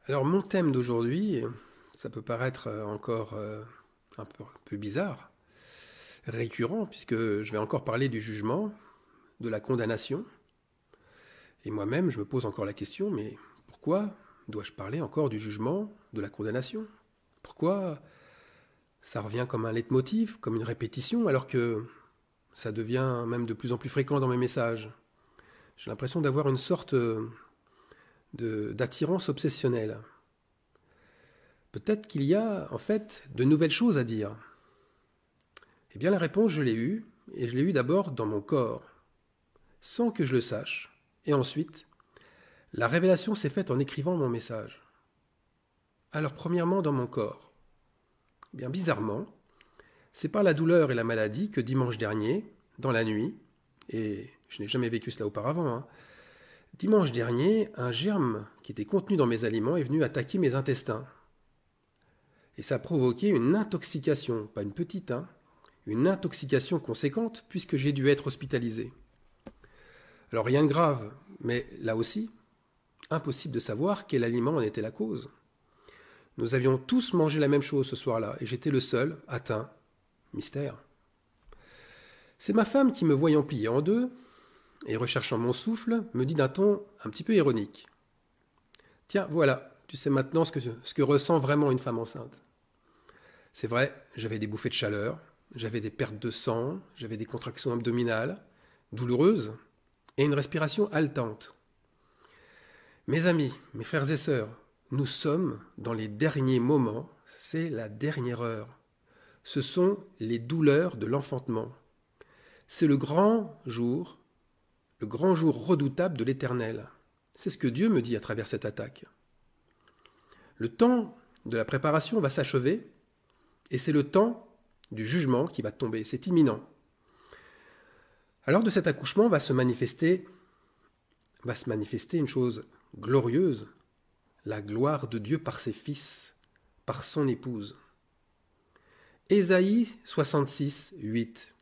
Alors mon thème d'aujourd'hui, ça peut paraître encore un peu bizarre, récurrent, puisque je vais encore parler du jugement, de la condamnation. Et moi-même, je me pose encore la question, mais pourquoi dois-je parler encore du jugement, de la condamnation? Pourquoi ça revient comme un leitmotiv, comme une répétition, alors que ça devient même de plus en plus fréquent dans mes messages? J'ai l'impression d'avoir une sorte d'attirance obsessionnelle. Peut-être qu'il y a en fait de nouvelles choses à dire. Eh bien la réponse, je l'ai eue, et je l'ai eue d'abord dans mon corps, sans que je le sache. Et ensuite, la révélation s'est faite en écrivant mon message. Alors premièrement dans mon corps. Eh bien bizarrement, c'est par la douleur et la maladie que dimanche dernier, dans la nuit, et je n'ai jamais vécu cela auparavant, dimanche dernier, un germe qui était contenu dans mes aliments est venu attaquer mes intestins. Et ça a provoqué une intoxication, pas une petite, une intoxication conséquente puisque j'ai dû être hospitalisé. Alors rien de grave, mais là aussi, impossible de savoir quel aliment en était la cause. Nous avions tous mangé la même chose ce soir-là et j'étais le seul atteint. Mystère. C'est ma femme qui, me voyant plié en deux et recherchant mon souffle, me dit d'un ton un petit peu ironique. Tiens, voilà, tu sais maintenant ce que ressent vraiment une femme enceinte. C'est vrai, j'avais des bouffées de chaleur, j'avais des pertes de sang, j'avais des contractions abdominales, douloureuses, et une respiration haletante. Mes amis, mes frères et sœurs, nous sommes dans les derniers moments, c'est la dernière heure. Ce sont les douleurs de l'enfantement. C'est le grand jour redoutable de l'Éternel. C'est ce que Dieu me dit à travers cette attaque. Le temps de la préparation va s'achever, et c'est le temps du jugement qui va tomber, c'est imminent. Alors de cet accouchement va se manifester une chose glorieuse, la gloire de Dieu par ses fils, par son épouse. Ésaïe 66, 8.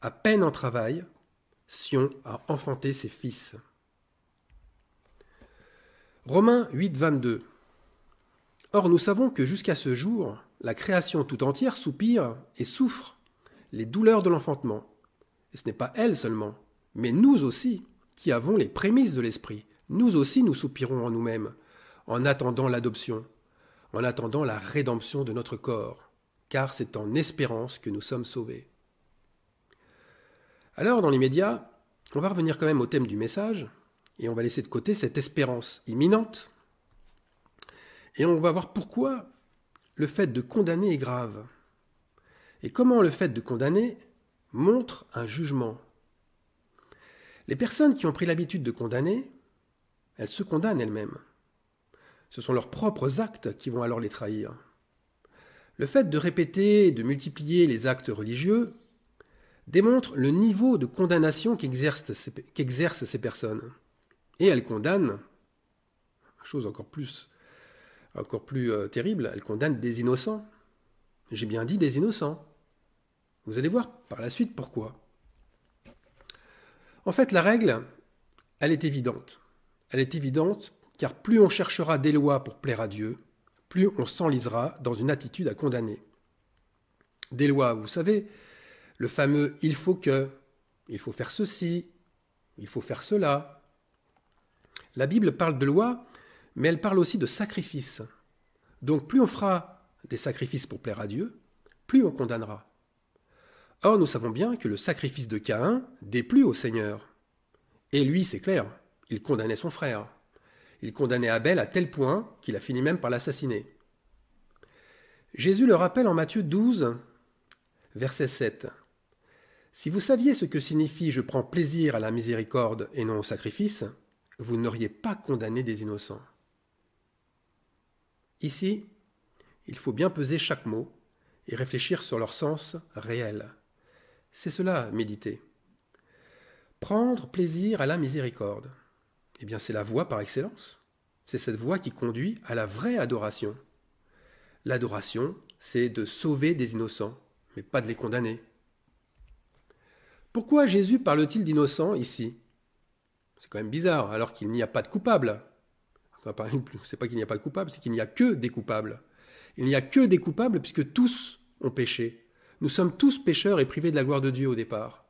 À peine en travail, Sion a enfanté ses fils. Romains 8, 22. Or nous savons que jusqu'à ce jour, la création tout entière soupire et souffre les douleurs de l'enfantement. Et ce n'est pas elle seulement, mais nous aussi, qui avons les prémices de l'esprit. Nous aussi nous soupirons en nous-mêmes, en attendant l'adoption, en attendant la rédemption de notre corps, car c'est en espérance que nous sommes sauvés. Alors, dans l'immédiat, on va revenir quand même au thème du message, et on va laisser de côté cette espérance imminente, et on va voir pourquoi le fait de condamner est grave, et comment le fait de condamner montre un jugement. Les personnes qui ont pris l'habitude de condamner, elles se condamnent elles-mêmes. Ce sont leurs propres actes qui vont alors les trahir. Le fait de répéter et de multiplier les actes religieux démontre le niveau de condamnation qu'exercent ces personnes. Et elles condamnent, chose encore plus terrible, elles condamnent des innocents. J'ai bien dit des innocents. Vous allez voir par la suite pourquoi. En fait, la règle, elle est évidente. Elle est évidente car plus on cherchera des lois pour plaire à Dieu, plus on s'enlisera dans une attitude à condamner. Des lois, vous savez, le fameux il faut que, il faut faire ceci, il faut faire cela. La Bible parle de lois, mais elle parle aussi de sacrifices. Donc plus on fera des sacrifices pour plaire à Dieu, plus on condamnera. Or, nous savons bien que le sacrifice de Caïn déplut au Seigneur. Et lui, c'est clair, il condamnait son frère. Il condamnait Abel à tel point qu'il a fini même par l'assassiner. Jésus le rappelle en Matthieu 12, verset 7. Si vous saviez ce que signifie « je prends plaisir à la miséricorde et non au sacrifice », vous n'auriez pas condamné des innocents. Ici, il faut bien peser chaque mot et réfléchir sur leur sens réel. C'est cela, méditer. Prendre plaisir à la miséricorde, eh bien c'est la voie par excellence. C'est cette voie qui conduit à la vraie adoration. L'adoration, c'est de sauver des innocents, mais pas de les condamner. Pourquoi Jésus parle-t-il d'innocents ici? C'est quand même bizarre, alors qu'il n'y a pas de coupable. C'est pas qu'il n'y a pas de coupables, c'est qu'il n'y a que des coupables. Il n'y a que des coupables puisque tous ont péché. Nous sommes tous pécheurs et privés de la gloire de Dieu au départ.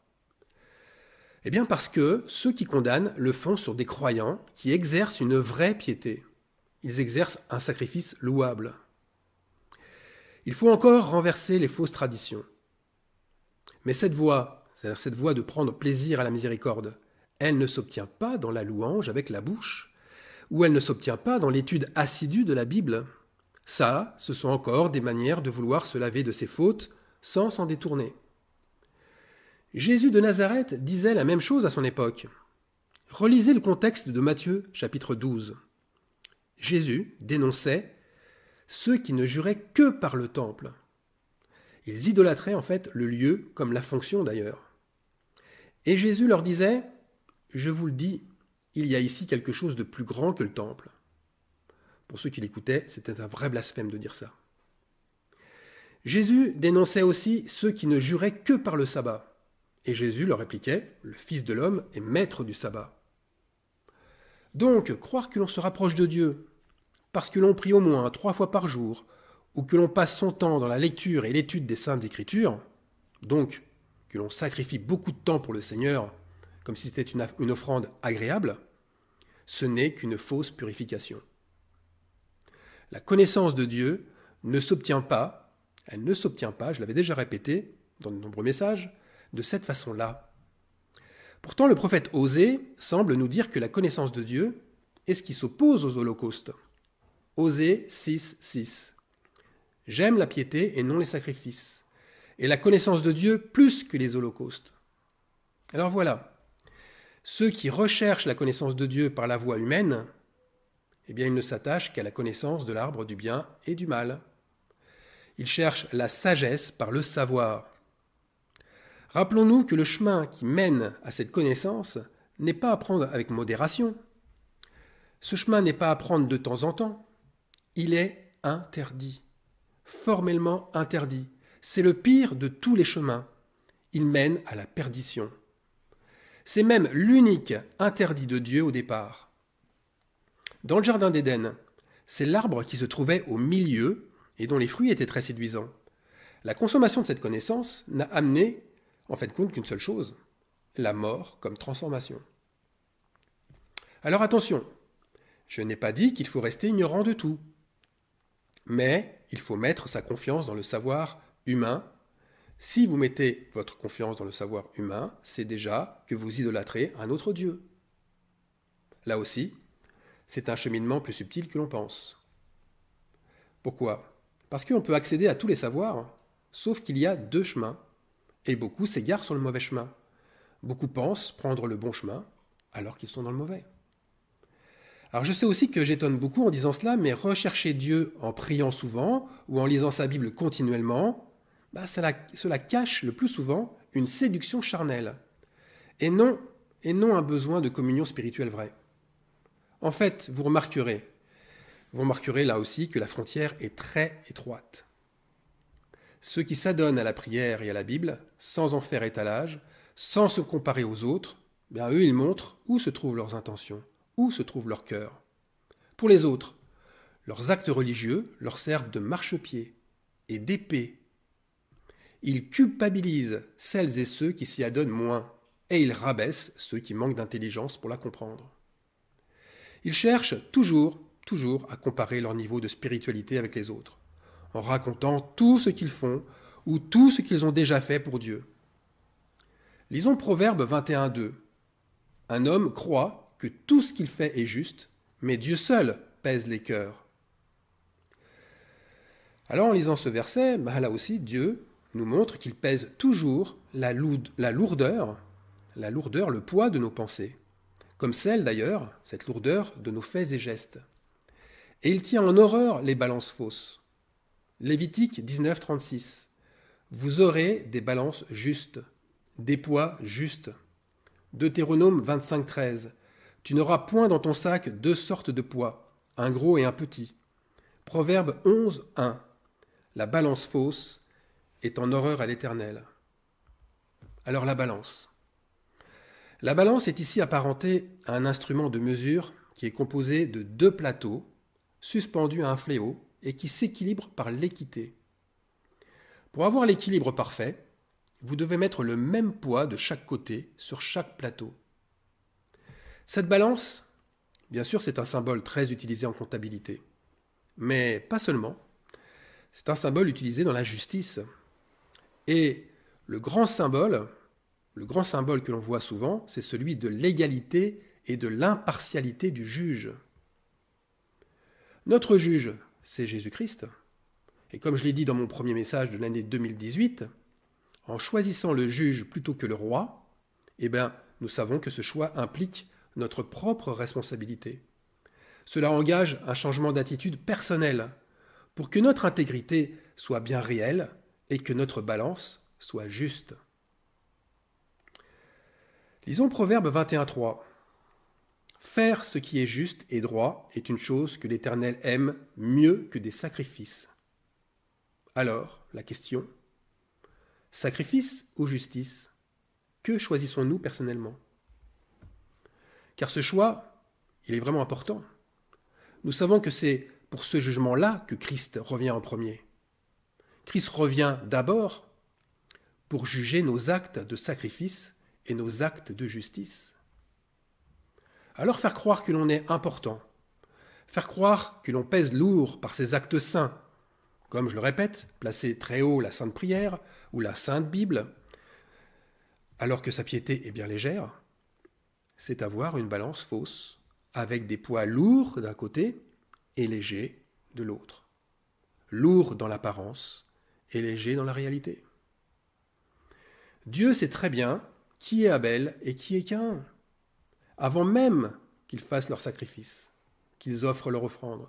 Eh bien parce que ceux qui condamnent le font sur des croyants qui exercent une vraie piété. Ils exercent un sacrifice louable. Il faut encore renverser les fausses traditions. Mais cette voie, c'est-à-dire cette voie de prendre plaisir à la miséricorde, elle ne s'obtient pas dans la louange avec la bouche, ou elle ne s'obtient pas dans l'étude assidue de la Bible. Ça, ce sont encore des manières de vouloir se laver de ses fautes sans s'en détourner. Jésus de Nazareth disait la même chose à son époque. Relisez le contexte de Matthieu, chapitre 12. Jésus dénonçait ceux qui ne juraient que par le temple. Ils idolâtraient en fait le lieu, comme la fonction d'ailleurs. Et Jésus leur disait « Je vous le dis, il y a ici quelque chose de plus grand que le temple. » Pour ceux qui l'écoutaient, c'était un vrai blasphème de dire ça. Jésus dénonçait aussi ceux qui ne juraient que par le sabbat. Et Jésus leur répliquait « Le Fils de l'homme est maître du sabbat. » Donc, croire que l'on se rapproche de Dieu, parce que l'on prie au moins 3 fois par jour, ou que l'on passe son temps dans la lecture et l'étude des Saintes Écritures, donc que l'on sacrifie beaucoup de temps pour le Seigneur, comme si c'était une offrande agréable, ce n'est qu'une fausse purification. La connaissance de Dieu ne s'obtient pas, je l'avais déjà répété dans de nombreux messages, de cette façon-là. Pourtant, le prophète Osée semble nous dire que la connaissance de Dieu est ce qui s'oppose aux holocaustes. Osée 6, 6. J'aime la piété et non les sacrifices, et la connaissance de Dieu plus que les holocaustes. Alors voilà, ceux qui recherchent la connaissance de Dieu par la voie humaine, eh bien ils ne s'attachent qu'à la connaissance de l'arbre du bien et du mal. Ils cherchent la sagesse par le savoir. Rappelons-nous que le chemin qui mène à cette connaissance n'est pas à prendre avec modération. Ce chemin n'est pas à prendre de temps en temps. Il est interdit, formellement interdit. C'est le pire de tous les chemins. Il mène à la perdition. C'est même l'unique interdit de Dieu au départ. Dans le jardin d'Éden, c'est l'arbre qui se trouvait au milieu et dont les fruits étaient très séduisants. La consommation de cette connaissance n'a amené en fait compte qu'une seule chose, la mort comme transformation. Alors attention, je n'ai pas dit qu'il faut rester ignorant de tout, mais il faut mettre sa confiance dans le savoir humain. Si vous mettez votre confiance dans le savoir humain, c'est déjà que vous idolâtrez un autre Dieu. Là aussi, c'est un cheminement plus subtil que l'on pense. Pourquoi ? Parce qu'on peut accéder à tous les savoirs, sauf qu'il y a 2 chemins. Et beaucoup s'égarent sur le mauvais chemin. Beaucoup pensent prendre le bon chemin, alors qu'ils sont dans le mauvais. Alors je sais aussi que j'étonne beaucoup en disant cela, mais rechercher Dieu en priant souvent, ou en lisant sa Bible continuellement, cela cache le plus souvent une séduction charnelle, et non un besoin de communion spirituelle vraie. En fait, vous remarquerez là aussi que la frontière est très étroite. Ceux qui s'adonnent à la prière et à la Bible, sans en faire étalage, sans se comparer aux autres, eux, ils montrent où se trouvent leurs intentions, où se trouve leur cœur. Pour les autres, leurs actes religieux leur servent de marchepied et d'épée. Ils culpabilisent celles et ceux qui s'y adonnent moins, et ils rabaissent ceux qui manquent d'intelligence pour la comprendre. Ils cherchent toujours à comparer leur niveau de spiritualité avec les autres, en racontant tout ce qu'ils font ou tout ce qu'ils ont déjà fait pour Dieu. Lisons Proverbe 21:2. Un homme croit que tout ce qu'il fait est juste, mais Dieu seul pèse les cœurs. Alors en lisant ce verset, là aussi Dieu nous montre qu'il pèse toujours la lourdeur, le poids de nos pensées, comme celle d'ailleurs, cette lourdeur de nos faits et gestes. Et il tient en horreur les balances fausses. Lévitique 19:36. Vous aurez des balances justes, des poids justes. Deutéronome 25:13. Tu n'auras point dans ton sac 2 sortes de poids, un gros et un petit. Proverbe 11:1. La balance fausse est en horreur à l'Éternel. Alors la balance. La balance est ici apparentée à un instrument de mesure qui est composé de 2 plateaux suspendus à un fléau et qui s'équilibrent par l'équité. Pour avoir l'équilibre parfait, vous devez mettre le même poids de chaque côté sur chaque plateau. Cette balance, bien sûr, c'est un symbole très utilisé en comptabilité. Mais pas seulement. C'est un symbole utilisé dans la justice. Et le grand symbole que l'on voit souvent, c'est celui de l'égalité et de l'impartialité du juge. Notre juge, c'est Jésus-Christ. Et comme je l'ai dit dans mon premier message de l'année 2018, en choisissant le juge plutôt que le roi, nous savons que ce choix implique notre propre responsabilité. Cela engage un changement d'attitude personnelle pour que notre intégrité soit bien réelle et que notre balance soit juste. Lisons Proverbe 21.3. Faire ce qui est juste et droit est une chose que l'Éternel aime mieux que des sacrifices. Alors, la question, sacrifice ou justice? Que choisissons-nous personnellement? Car ce choix, il est vraiment important. Nous savons que c'est pour ce jugement-là que Christ revient en premier. Christ revient d'abord pour juger nos actes de sacrifice et nos actes de justice. Alors faire croire que l'on est important, faire croire que l'on pèse lourd par ses actes saints, comme je le répète, placer très haut la Sainte Prière ou la Sainte Bible, alors que sa piété est bien légère, c'est avoir une balance fausse, avec des poids lourds d'un côté et légers de l'autre. Lourd dans l'apparence et léger dans la réalité. Dieu sait très bien qui est Abel et qui est Caïn, avant même qu'ils fassent leur sacrifice, qu'ils offrent leur offrande.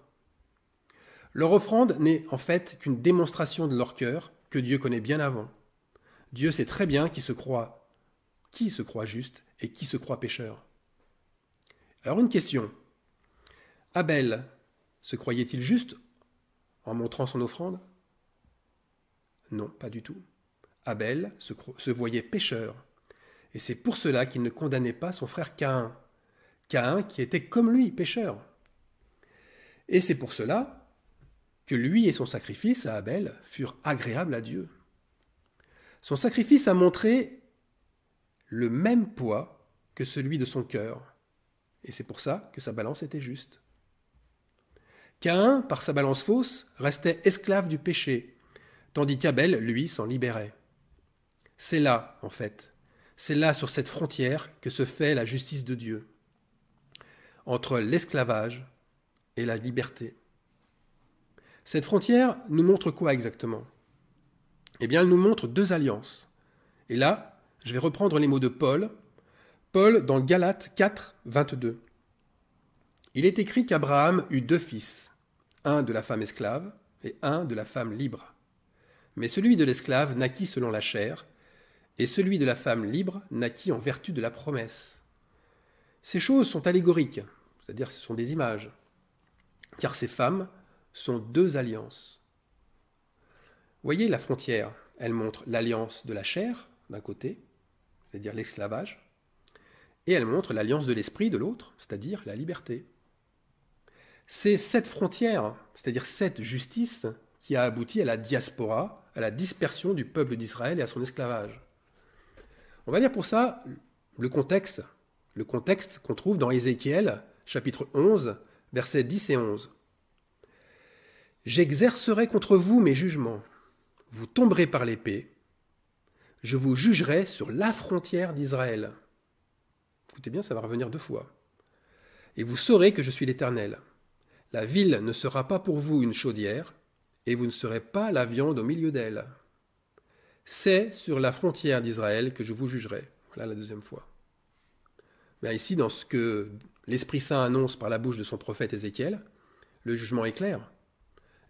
Leur offrande n'est en fait qu'une démonstration de leur cœur que Dieu connaît bien avant. Dieu sait très bien qui se croit juste et qui se croit pécheur. Alors une question. Abel se croyait-il juste en montrant son offrande? Non, pas du tout. Abel se voyait pécheur. Et c'est pour cela qu'il ne condamnait pas son frère Caïn. Caïn qui était comme lui, pécheur. Et c'est pour cela que lui et son sacrifice à Abel furent agréables à Dieu. Son sacrifice a montré le même poids que celui de son cœur. Et c'est pour ça que sa balance était juste. Caïn, par sa balance fausse, restait esclave du péché, tandis qu'Abel, lui, s'en libérait. C'est là, en fait, c'est là, sur cette frontière, que se fait la justice de Dieu, entre l'esclavage et la liberté. Cette frontière nous montre quoi exactement? Eh bien, elle nous montre 2 alliances. Et là, je vais reprendre les mots de Paul. Paul, dans Galates 4, 22. Il est écrit qu'Abraham eut 2 fils, un de la femme esclave et un de la femme libre. Mais celui de l'esclave naquit selon la chair, et celui de la femme libre naquit en vertu de la promesse. Ces choses sont allégoriques, c'est-à-dire ce sont des images, car ces femmes sont 2 alliances. Voyez la frontière, elle montre l'alliance de la chair d'un côté, c'est-à-dire l'esclavage, et elle montre l'alliance de l'esprit de l'autre, c'est-à-dire la liberté. C'est cette frontière, c'est-à-dire cette justice, qui a abouti à la diaspora, à la dispersion du peuple d'Israël et à son esclavage. On va lire pour ça le contexte qu'on trouve dans Ézéchiel, chapitre 11, versets 10 et 11. « J'exercerai contre vous mes jugements. Vous tomberez par l'épée. Je vous jugerai sur la frontière d'Israël. » Écoutez bien, ça va revenir 2 fois. « Et vous saurez que je suis l'Éternel. La ville ne sera pas pour vous une chaudière, et vous ne serez pas la viande au milieu d'elle. C'est sur la frontière d'Israël que je vous jugerai. » Voilà la 2e fois. Mais ici, dans ce que l'Esprit Saint annonce par la bouche de son prophète Ézéchiel, le jugement est clair.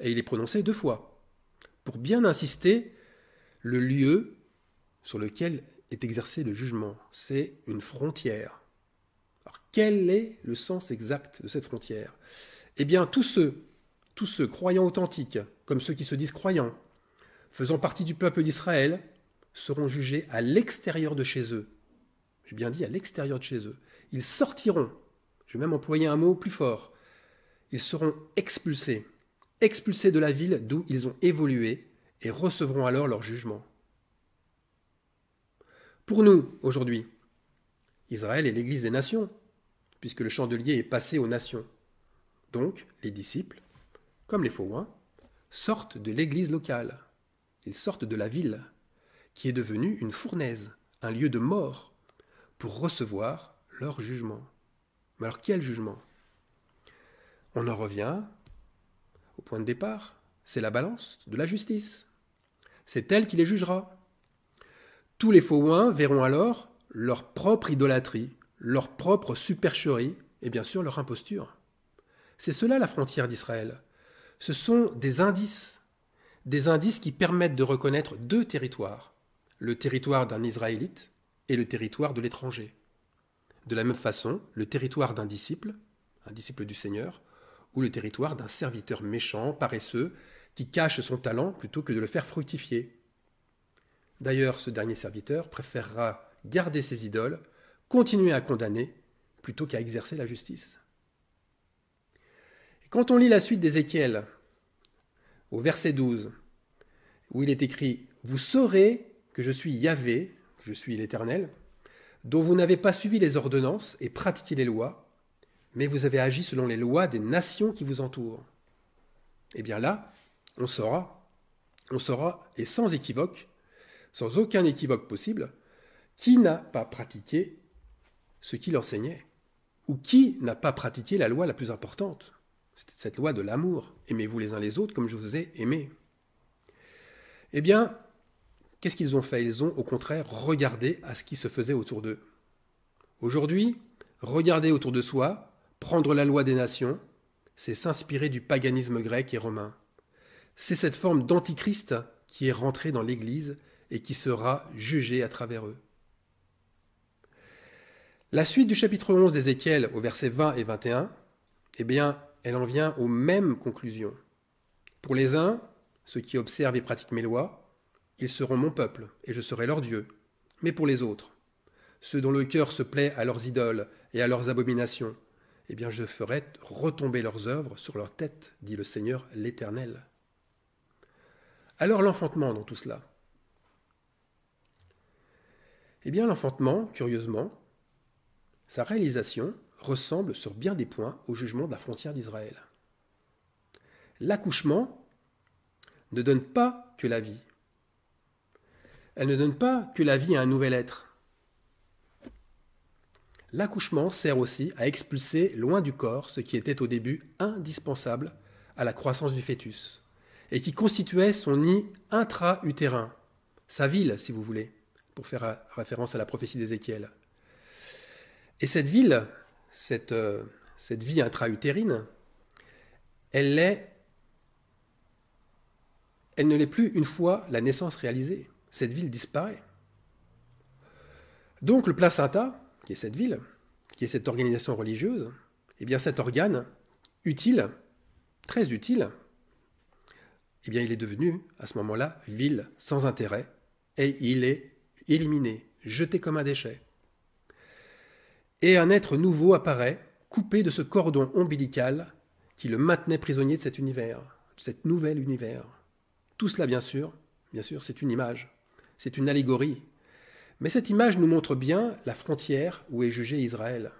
Et il est prononcé 2 fois, pour bien insister le lieu sur lequel est exercé le jugement. C'est une frontière. Alors, quel est le sens exact de cette frontière? Eh bien, tous ceux croyants authentiques, comme ceux qui se disent croyants, faisant partie du peuple d'Israël, seront jugés à l'extérieur de chez eux. J'ai bien dit à l'extérieur de chez eux. Ils sortiront Je vais même employer un mot plus fort. Ils seront expulsés, expulsés de la ville d'où ils ont évolué et recevront alors leur jugement. Pour nous, aujourd'hui, Israël est l'Église des nations, puisque le chandelier est passé aux nations. Donc, les disciples, comme les faux oins, sortent de l'Église locale. Ils sortent de la ville, qui est devenue une fournaise, un lieu de mort, pour recevoir leur jugement. Mais alors quel jugement? On en revient au point de départ, c'est la balance de la justice. C'est elle qui les jugera. Tous les faux oins verront alors leur propre idolâtrie, leur propre supercherie et bien sûr leur imposture. C'est cela la frontière d'Israël. Ce sont des indices qui permettent de reconnaître deux territoires, le territoire d'un Israélite et le territoire de l'étranger. De la même façon, le territoire d'un disciple, un disciple du Seigneur, ou le territoire d'un serviteur méchant, paresseux, qui cache son talent plutôt que de le faire fructifier. D'ailleurs, ce dernier serviteur préférera garder ses idoles, continuer à condamner, plutôt qu'à exercer la justice. Et quand on lit la suite d'Ézéchiel, au verset 12, où il est écrit « Vous saurez que je suis Yahvé, que je suis l'Éternel, dont vous n'avez pas suivi les ordonnances et pratiqué les lois, mais vous avez agi selon les lois des nations qui vous entourent. » Eh bien là, on saura, et sans équivoque, sans aucun équivoque possible, qui n'a pas pratiqué ce qu'il enseignait, ou qui n'a pas pratiqué la loi la plus importante, cette loi de l'amour. Aimez-vous les uns les autres comme je vous ai aimé. Eh bien, qu'est-ce qu'ils ont fait? Ils ont au contraire regardé à ce qui se faisait autour d'eux. Aujourd'hui, regarder autour de soi, prendre la loi des nations, c'est s'inspirer du paganisme grec et romain. C'est cette forme d'antichrist qui est rentrée dans l'Église et qui sera jugée à travers eux. La suite du chapitre 11 d'Ézéchiel au verset 20 et 21, eh bien, elle en vient aux mêmes conclusions. Pour les uns, ceux qui observent et pratiquent mes lois, ils seront mon peuple, et je serai leur Dieu. Mais pour les autres, ceux dont le cœur se plaît à leurs idoles et à leurs abominations, eh bien je ferai retomber leurs œuvres sur leur tête, dit le Seigneur l'Éternel. Alors l'enfantement dans tout cela? Eh bien l'enfantement, curieusement, sa réalisation ressemble sur bien des points au jugement de la frontière d'Israël. L'accouchement ne donne pas que la vie. Elle ne donne pas que la vie à un nouvel être. L'accouchement sert aussi à expulser loin du corps ce qui était au début indispensable à la croissance du fœtus et qui constituait son nid intra-utérin, sa ville, si vous voulez, pour faire référence à la prophétie d'Ézéchiel. Et cette ville, cette vie intra-utérine, elle ne l'est plus une fois la naissance réalisée. Cette ville disparaît. Donc le placenta, qui est cette ville, qui est cette organisation religieuse, eh bien cet organe utile, très utile, eh bien il est devenu à ce moment-là vil, sans intérêt, et il est éliminé, jeté comme un déchet. Et un être nouveau apparaît, coupé de ce cordon ombilical qui le maintenait prisonnier de cet univers, de cet nouvel univers. Tout cela, bien sûr, c'est une image, c'est une allégorie. Mais cette image nous montre bien la frontière où est jugé Israël.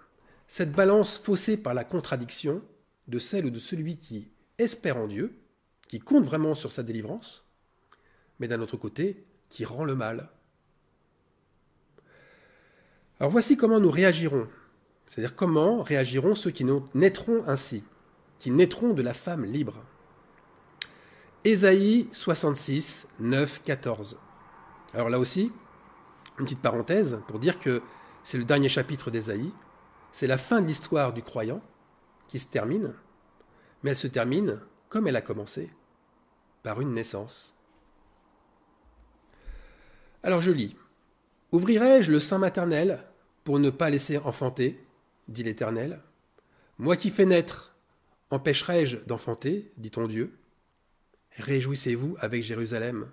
Cette balance faussée par la contradiction de celle ou de celui qui espère en Dieu, qui compte vraiment sur sa délivrance, mais d'un autre côté, qui rend le mal. Alors voici comment nous réagirons. C'est-à-dire comment réagiront ceux qui naîtront ainsi, qui naîtront de la femme libre. Ésaïe 66, 9, 14. Alors là aussi, une petite parenthèse pour dire que c'est le dernier chapitre d'Ésaïe, c'est la fin de l'histoire du croyant qui se termine, mais elle se termine comme elle a commencé, par une naissance. Alors je lis. « Ouvrirai-je le sein maternel pour ne pas laisser enfanter, dit l'Éternel. Moi qui fais naître, empêcherai-je d'enfanter, dit ton Dieu. Réjouissez-vous avec Jérusalem.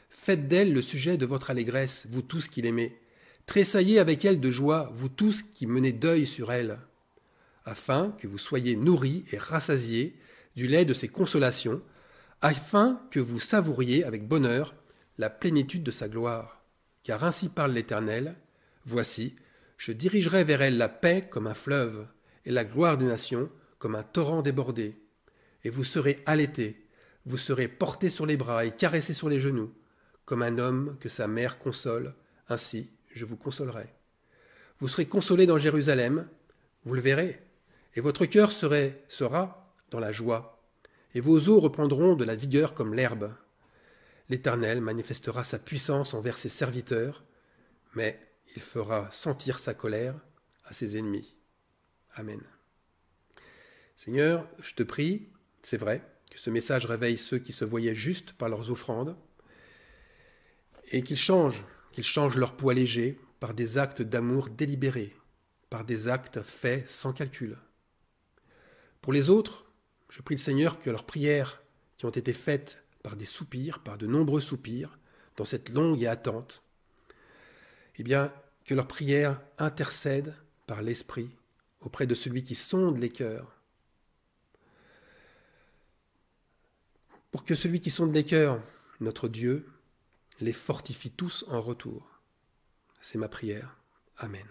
Faites d'elle le sujet de votre allégresse, vous tous qui l'aimez. Tressaillez avec elle de joie, vous tous qui menez deuil sur elle. afin que vous soyez nourris et rassasiés du lait de ses consolations, afin que vous savouriez avec bonheur la plénitude de sa gloire. Car ainsi parle l'Éternel, voici, je dirigerai vers elle la paix comme un fleuve, et la gloire des nations comme un torrent débordé. Et vous serez allaités, vous serez portés sur les bras et caressés sur les genoux, comme un homme que sa mère console, ainsi je vous consolerai. Vous serez consolés dans Jérusalem, vous le verrez, et votre cœur sera dans la joie, et vos os reprendront de la vigueur comme l'herbe. L'Éternel manifestera sa puissance envers ses serviteurs, mais il fera sentir sa colère à ses ennemis. Amen. Seigneur, je te prie, c'est vrai, que ce message réveille ceux qui se voyaient justes par leurs offrandes, et qu'ils changent leur poids léger par des actes d'amour délibérés, par des actes faits sans calcul. Pour les autres, je prie le Seigneur que leurs prières qui ont été faites par des soupirs, par de nombreux soupirs, dans cette longue et attente, eh bien, que leurs prières intercèdent par l'Esprit auprès de celui qui sonde les cœurs, pour que celui qui sonde les cœurs, notre Dieu, les fortifie tous en retour. C'est ma prière. Amen.